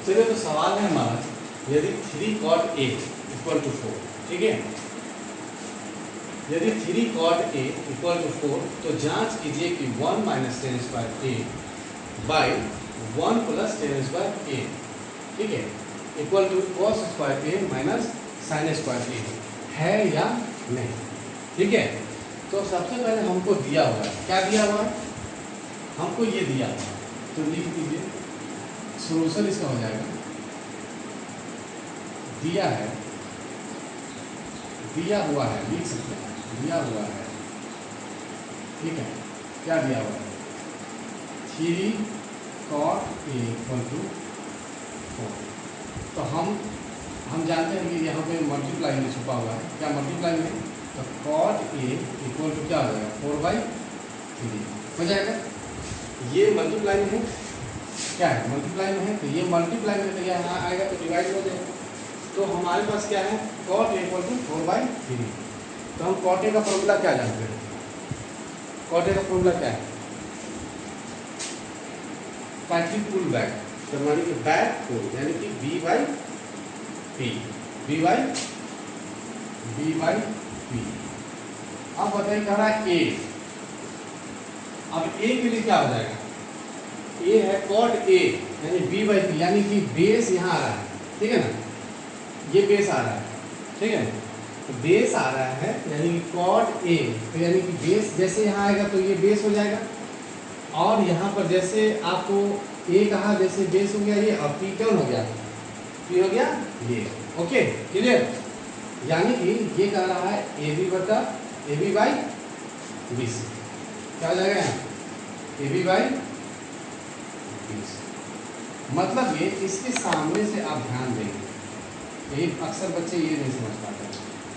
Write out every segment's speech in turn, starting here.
चलिए तो सवाल है हमारा, यदि 3 cot A इक्वल टू 4, ठीक है, यदि 3 cot A इक्वल टू 4 तो जांच कीजिए कि 1 minus tan square A by 1 plus tan square A, ठीक है, equal to cos square A minus sign square A है या नहीं, ठीक है। तो सबसे पहले हमको दिया हुआ है, क्या दिया हुआ है, हमको ये दिया हुआ है, तो लिख दीजिए, सोल्यूशन इसका हो जाएगा, दिया है, दिया हुआ है, लिख सकते हैं, दिया हुआ है, ठीक है, क्या दिया हुआ है, 3 cot A इक्वल टू 4। तो हम जानते हैं कि यहाँ पे मल्टीप्लाई में छुपा हुआ है, क्या मल्टीप्लाई में, तो cot A इक्वल टू क्या हो जाएगा, 4/3 हो जाएगा। ये मल्टीप्लाई में है, क्या है, मल्टीप्लाई में है, तो ये मल्टीप्लाई में, तो यहाँ आएगा तो डिवाइड हो जाएगा। तो हमारे पास क्या है, cot A इक्वल टू 4/3। तो हम cot A का फॉर्मूला क्या जानते हैं, cot A का फॉर्मूला क्या है, पैट्रिक पुल बैक, तो मानी कि बैक पुल यानी कि B/P, B/P। अब बताइए, कह रहा है A, अब A के लिए क्या हो जाएगा, A है cot A यानी B/P, यानी कि बेस यहाँ आ रहा है, ठीक है ना, ये बेस आ रहा है, ठीक है, तो बेस आ रहा है यानी कि cot A, तो यानी कि बेस जैसे यहाँ आएगा तो ये बेस हो जाएगा, और यहाँ पर जैसे आपको A कहा, जैसे बेस हो गया ये, और P कौन हो गया, P हो गया ये, ओके क्लियर। यानी कि ये कह रहा है AB बाई BC, क्या हो जाएगा यहाँ, AB बाई BC, मतलब ये इसके सामने से आप ध्यान देंगे, यही अक्सर बच्चे ये नहीं समझ पाते,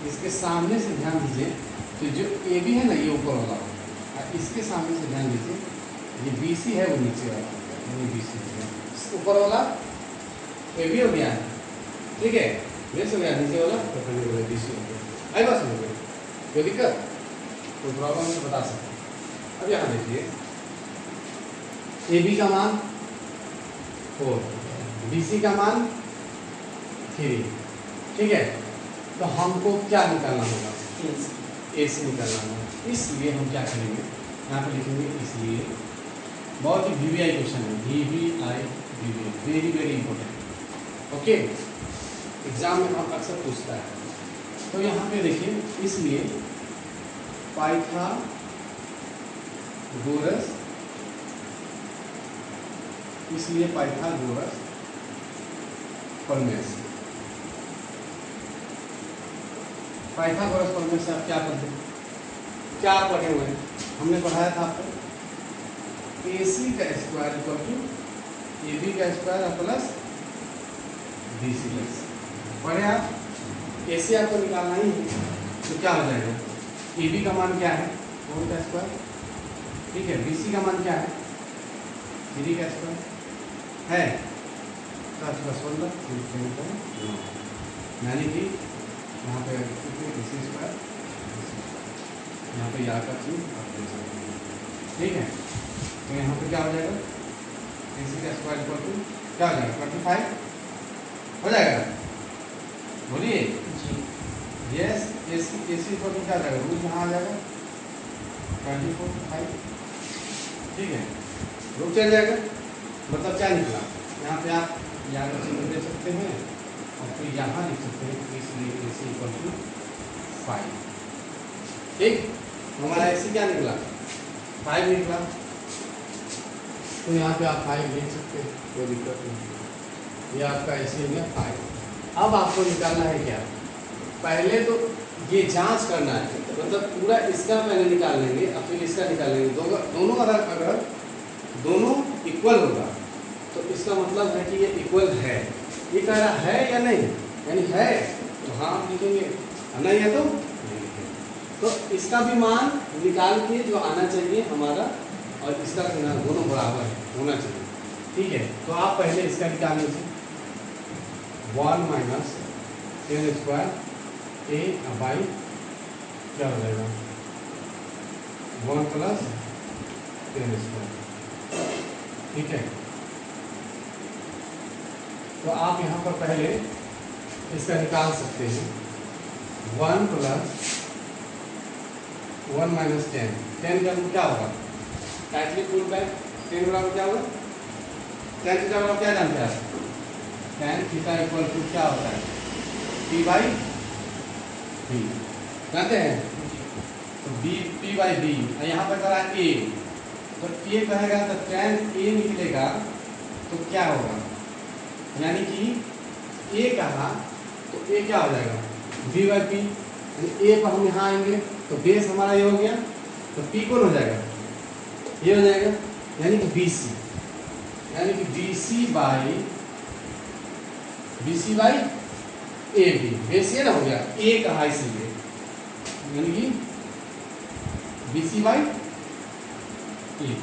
इसके सामने से ध्यान दीजिए, तो जो AB है ना ये ऊपर वाला, और इसके सामने से ध्यान दीजिए, ये BC है वो नीचे वाला, यानी BC ऊपर वाला AB हो गया, ठीक है, बेस हो गया, नीचे वाला तो फिर हो गया BC हो गया, आई बात समझ गए, कोई दिक्कत, कोई प्रॉब्लम है तो बता सकते हैं। अब यहाँ देखिए, AB का मान 4, BC का मान 3, ठीक है, तो हमको क्या निकालना होगा, AC निकालना होगा, इसलिए हम क्या करेंगे, यहाँ पे लिखेंगे, इसलिए बहुत ही VVI क्वेश्चन है, VVI very very important, okay, exam में हम अक्सर पूछता है। तो यहाँ पे देखिए, इसलिए पाइथागोरस, इसलिए पाइथागोरस प्रमेय, पाइथागोरस प्रमेय से आप क्या पढ़ते हैं, क्या पढ़े हुए हैं, हमने पढ़ाया था आपको AC का स्क्वायर इक्वल टू AB का स्क्वायर प्लस BC प्लस, पढ़े आप, AC आपको निकालना ही है, तो क्या हो जाएगा, AB का मान क्या है 4 का स्क्वायर, ठीक है, BC का मान क्या है 3 का स्क्वायर है, 7 + 16 यानी कि यहाँ पे BC स्क्वायर, यहाँ पे या का चीज आप देख सकते हैं, ठीक है, तो यहाँ पे क्या हो जाएगा, AC का स्क्वायर इक्वल टू क्या हो जाएगा 25 हो जाएगा, बोलिए यस, AC इक्वल टू क्या हो जाएगा, रूट यहाँ आ जाएगा 24/5, ठीक है, रूट चल जाएगा, मतलब क्या निकला, यहाँ पे आप यहाँ का चिन्ह दे सकते हैं और फिर यहाँ लिख सकते हैं, इसलिए AC इक्वल टू 5, ठीक, हमारा AC क्या निकला 5 निकला, तो यहाँ पे आप 5 लिख सकते हैं, कोई दिक्कत नहीं, ये आपका ऐसे में 5। अब आपको निकालना है क्या, पहले तो ये जांच करना है, मतलब पूरा इसका पहले निकाल लेंगे और फिर इसका निकाल लेंगे, दोनों अगर दोनों इक्वल होगा तो इसका मतलब है कि ये इक्वल है, ये कह रहा है या नहीं, यानी है तो हाँ आप लिखेंगे, नहीं है तो नहीं है, तो इसका भी मान निकाल के जो आना चाहिए हमारा, और इसका दोनों बराबर होना चाहिए, ठीक है। तो आप पहले इसका निकाल लीजिए, 1 minus tan square A by क्या हो जाएगा 1 प्लस टेन स्क्वायर, ठीक है, तो आप यहाँ पर पहले इसका निकाल सकते हैं 1 + 1 - 10। 10 का क्या होगा? टाइटली पुल बैक 10 बराबर क्या होगा? 10 थीटा बराबर क्या जानते हैं आप? tan थीटा इक्वल टू क्या होता है? P/B जानते हैं? तो P/B यहाँ पर करा A, तो A कहेगा तो tan A निकलेगा तो क्या होगा? यानी कि A कहा तो A क्या हो जाएगा? B/P। A पर हम यहाँ आएंगे तो बेस हमारा ये हो गया, तो P कौन हो जाएगा? ये हो जाएगा, यानी कि BC, यानी कि BC बाई AB। बेस ये ना हो गया, A कहा इसलिए, यानी कि BC बाई AB।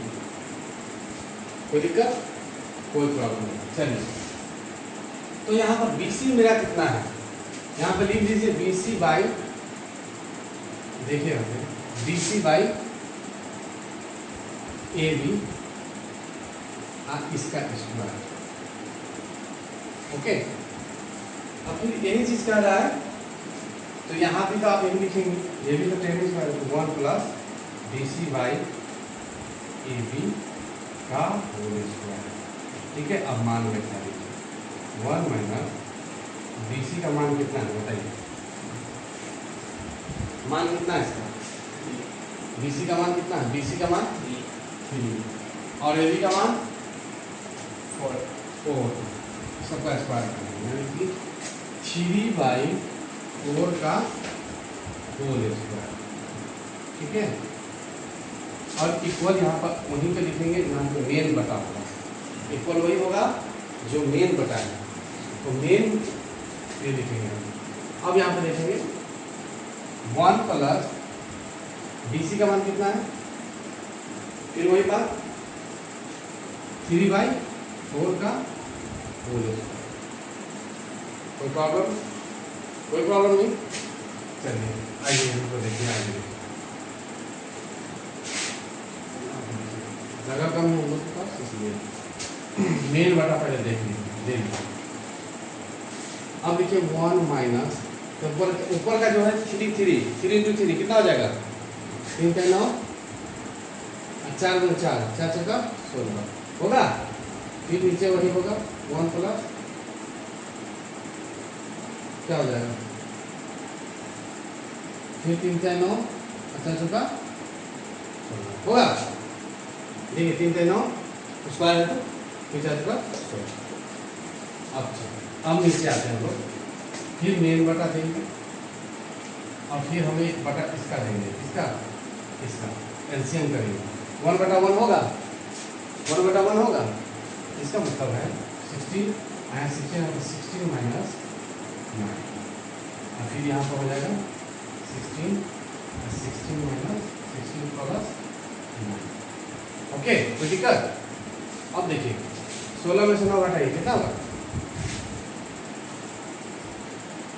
कोई दिक्कत? कोई प्रॉब्लम नहीं। चलिए, तो यहाँ पर BC मेरा कितना है? यहाँ पर लिख लीजिए BC बाई, देखिए BC बाई AB इसका स्क्वायर। ओके, अब फिर यही चीज कह रहा है, तो यहाँ भी तो आप यही लिखेंगे, ये भी तो 10 स्क्वायर 1 + BC बाई AB का होल स्क्वायर। ठीक है, अब मान बैठा दीजिए 1 - BC का मान कितना है बताइए? मान कितना है इसका? BC का मान कितना है? BC का मान 3 और AB का मान 4 सबका स्क्वायर करना, यानी कि 3/4 का होल स्क्वायर। ठीक है, और इक्वल यहाँ पर वहीं पे लिखेंगे जहाँ पे मेन बटा होगा। इक्वल वही होगा जो मेन बटा है, तो मेन ये लिखेंगे। अब यहाँ पे देखेंगे 1 + BC का मान कितना है? फिर वही बात 3/4 का होल स्क्वायर। कोई प्रॉब्लम? कोई प्रॉब्लम नहीं। चलिए आइए हमको देखिए, आइए जगह कम है हम लोग के पास, इसलिए मेन बटा पहले देख लीजिए। अब देखिए 1 - तो ऊपर का जो है 3 × 3 कितना हो जाएगा? 3 × 9 4 × 4 4 × 16 होगा। फिर नीचे वही होगा 1 + क्या हो जाएगा? फिर 3 × 9 4 × 16 होगा। देखिए 3 × 9 स्क्वायर है, तो फिर 4 × 16। अब नीचे आते हैं हम लोग, फिर मेन बटा देंगे और फिर हमें एक बटा इसका देंगे, इसका एलसीएम करेंगे। 1/1 होगा, 1/1 होगा। इसका मतलब है 16 आया, 16 - 9 और फिर यहाँ पर हो जाएगा 16 - 16 + 9। ओके, कोई दिक्कत? अब देखिए 16 में से 9 घटाइए, कितना होगा?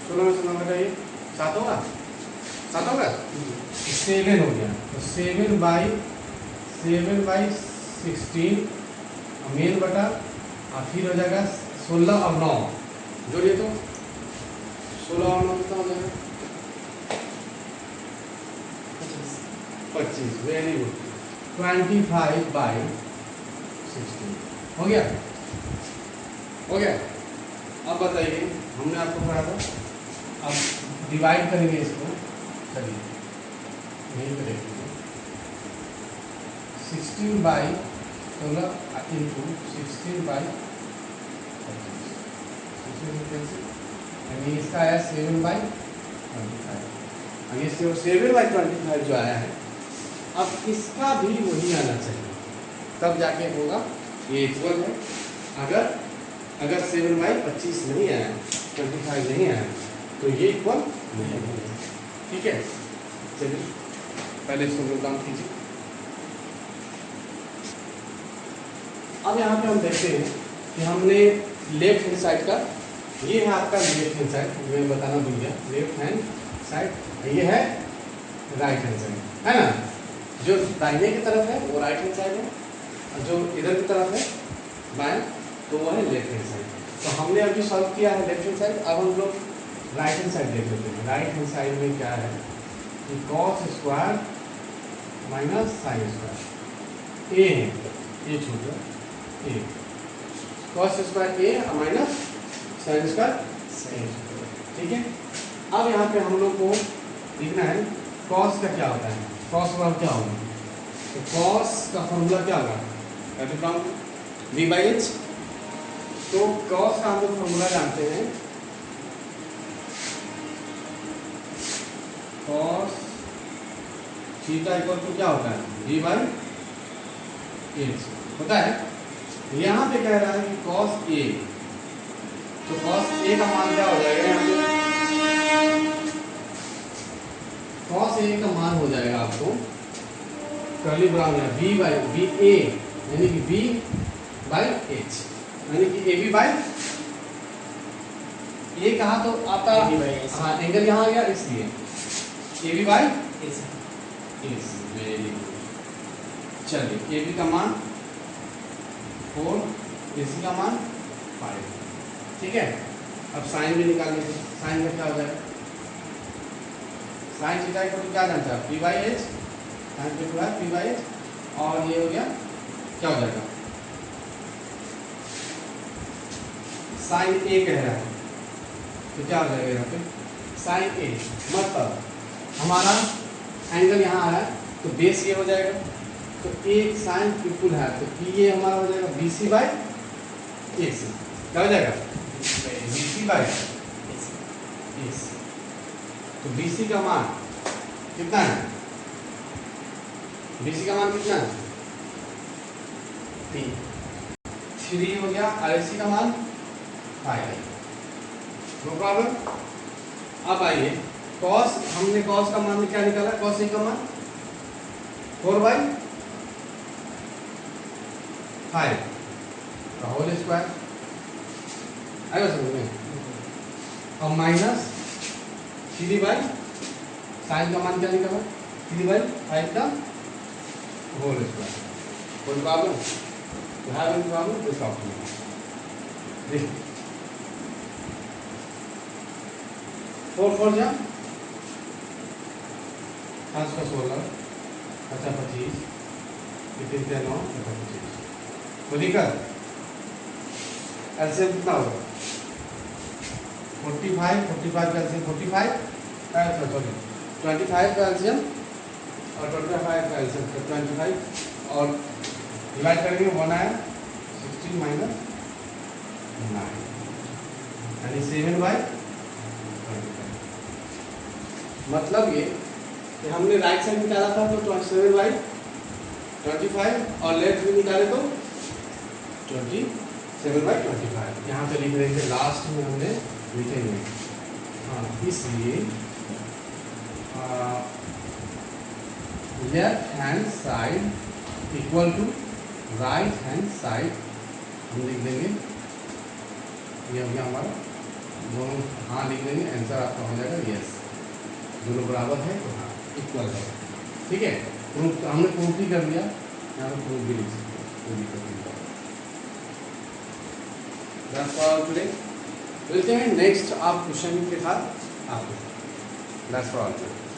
16 में से 9 घटाइए 7 होगा, 7 होगा। 7 हो गया, तो 7/16 मेन बटा, और फिर हो जाएगा 16 और 9 जोड़िए, तो 16 और 9 कितना हो जाएगा? 25। वेरी गुड, 25/16 हो गया, हो गया। अब बताइए, हमने आपको पढ़ा था, अब डिवाइड करेंगे इसको। चलिए यहीं पर देख लीजिए, 16/16 × 16/25, यानी इसका आया 7/25। अब ये 7/25 जो आया है, अब इसका भी वही आना चाहिए, तब जाके होगा ये इक्वल है। अगर 7/25 नहीं आया, 25 नहीं आया, तो ये इक्वल नहीं है। ठीक है, चलिए पहले इसको नोट डाउन कीजिए। अब यहाँ पे हम देखते हैं कि हमने लेफ्ट हैंड साइड का, ये है आपका लेफ्ट हैंड साइड, मैं बताना भूल गया, लेफ्ट हैंड साइड, ये है राइट हैंड साइड, है ना। जो दाहिने की तरफ है वो राइट हैंड साइड है, और जो इधर की तरफ है बाएं, तो वो है लेफ्ट हैंड साइड। तो हमने अभी सॉल्व किया है लेफ्ट हैंड साइड, अब हम लोग राइट हैंड साइड देख लेते हैं। राइट हैंड साइड में क्या है कि cos square minus sign square A है, ये छूट गया A, cos square A minus sign square, ठीक है। अब यहाँ पे हम लोग को लिखना है कॉस का क्या होता है, कॉस का क्या होगा, तो कॉस का फॉर्मूला क्या होगा, वी बाई एच। तो कॉस का हम लोग फॉर्मूला जानते हैं, कॉस थीटा इक्वल टू क्या होता है, वी बाई एच होता है। यहाँ पे कह रहा है कि कॉस ए, तो कॉस ए का मान क्या हो जाएगा, यहाँ पे कॉस ए का मान हो जाएगा आपको curly brown V by V A, यानी कि वी बाई एच, यानी कि ए बी बाई ए कहा तो आता, हाँ एंगल यहाँ आ गया इसलिए A B by S. Very good, चलिए ए बी का मान 4, ए सी का मान 5, ठीक है। अब साइन भी निकाल लीजिए, साइन का क्या हो जाएगा, साइन थीटा इक्वल क्या जानता है, P by H, sine theta है पी बाई एच, और ये हो गया क्या हो जाएगा, साइन ए कह रहा है, तो क्या हो जाएगा यहाँ पे साइन ए, मतलब हमारा एंगल यहाँ आ रहा है तो बेस ये हो जाएगा, तो एक साइन ट्रिपल है तो ये हमारा हो जाएगा बी सी बाई ए सी, क्या हो जाएगा बी सी बाई ए सी। तो बी सी का मान कितना है, बी सी का मान कितना है 3 हो गया, और ए सी का मान 5, नो प्रॉब्लम। अब आइए कॉस, हमने कॉस का मान क्या निकाला, कॉस ए का मान 4/5 का होल स्क्वायर आएगा समझ में, और माइनस 3/, साइन का मान क्या निकाला 3/5 का होल स्क्वायर। कोई प्रॉब्लम, तो है कोई प्रॉब्लम, कोई प्रॉब्लम नहीं। 4 जा 5 का 16, 25, 3 9 25, तो दिक्कत एलसीएम कितना होगा 45 का एलसीएम 45, सॉरी 25 का एलसीएम और 25 का एलसीएम 25, और डिवाइड करेंगे 1 आया 16 माइनस 9, यानी 7/25। मतलब ये कि हमने राइट साइड निकाला था तो 27/25, और लेफ्ट में निकाले तो 27/25। यहाँ पे लिख रहे थे लास्ट में हमने लिखेंगे, हाँ इसलिए left hand side equal to right hand side, हम लिख देंगे ये हो गया हमारा, दोनों हाँ लिख देंगे, आंसर आपका हो जाएगा यस, दोनों बराबर है तो हाँ इक्वल है, ठीक है। प्रूफ हमने प्रूफ भी कर दिया, यहाँ पर प्रूफ भी लिख सकते हैं, कोई दिक्कत नहीं। That's all today. मिलते हैं नेक्स्ट आप क्वेश्चन के साथ, आप That's all today.